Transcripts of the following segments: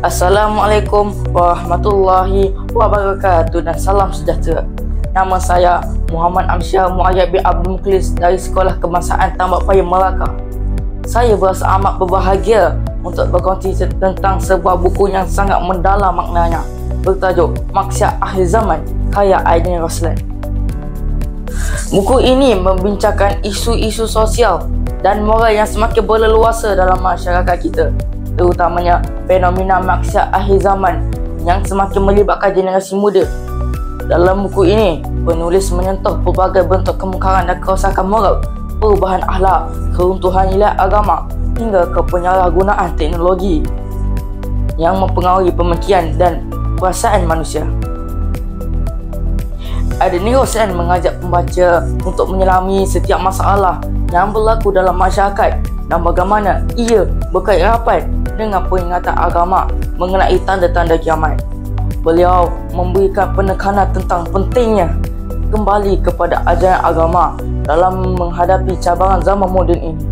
Assalamualaikum warahmatullahi wabarakatuh dan salam sejahtera. Nama saya Muhammad Amsyar Muayyad bin Abdul Mukhlis dari Sekolah Kebangsaan Tambak Paya Melaka. Saya berasa amat berbahagia untuk berkongsi tentang sebuah buku yang sangat mendalam maknanya, bertajuk Maksiat Akhir Zaman karya Aidin Roslan. Buku ini membincangkan isu-isu sosial dan moral yang semakin berleluasa dalam masyarakat kita, terutamanya fenomena maksiat akhir zaman yang semakin melibatkan generasi muda. Dalam buku ini, penulis menyentuh pelbagai bentuk kemungkaran dan kerosakan moral, perubahan akhlak, keruntuhan nilai agama hingga ke penyalahgunaan teknologi yang mempengaruhi pemikiran dan perasaan manusia. Aidin Roslan mengajak pembaca untuk menyelami setiap masalah yang berlaku dalam masyarakat dan bagaimana ia berkait rapat dengan peringatan agama mengenai tanda-tanda kiamat. Beliau memberikan penekanan tentang pentingnya kembali kepada ajaran agama dalam menghadapi cabaran zaman moden ini.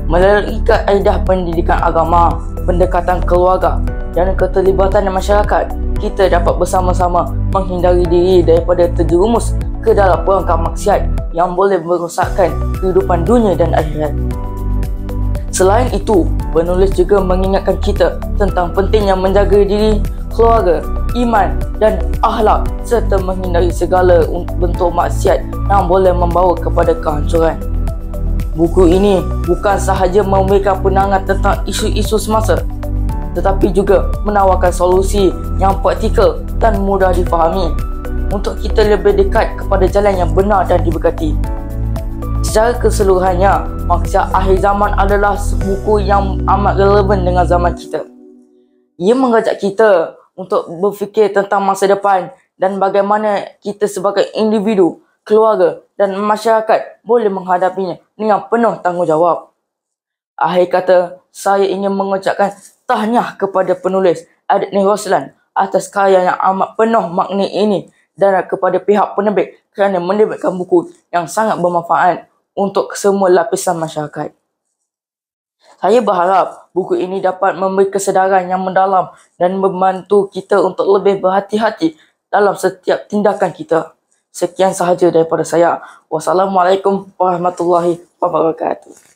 Melalui kaedah pendidikan agama, pendekatan keluarga dan keterlibatan masyarakat, kita dapat bersama-sama menghindari diri daripada terjerumus ke dalam perangkap maksiat yang boleh merosakkan kehidupan dunia dan akhirat. Selain itu, penulis juga mengingatkan kita tentang pentingnya menjaga diri, keluarga, iman dan akhlak serta menghindari segala bentuk maksiat yang boleh membawa kepada kehancuran. Buku ini bukan sahaja memberikan pandangan tentang isu-isu semasa, tetapi juga menawarkan solusi yang praktikal dan mudah difahami untuk kita lebih dekat kepada jalan yang benar dan diberkati. Secara keseluruhannya, Maksiat Akhir Zaman adalah buku yang amat relevan dengan zaman kita. Ia mengajak kita untuk berfikir tentang masa depan dan bagaimana kita sebagai individu, keluarga dan masyarakat boleh menghadapinya dengan penuh tanggungjawab. Akhir kata, saya ingin mengucapkan tahniah kepada penulis Aidin Roslan atas karya yang amat penuh makna ini dan kepada pihak penerbit kerana menerbitkan buku yang sangat bermanfaat untuk semua lapisan masyarakat. Saya berharap buku ini dapat memberi kesedaran yang mendalam dan membantu kita untuk lebih berhati-hati dalam setiap tindakan kita. Sekian sahaja daripada saya. Wassalamualaikum warahmatullahi wabarakatuh.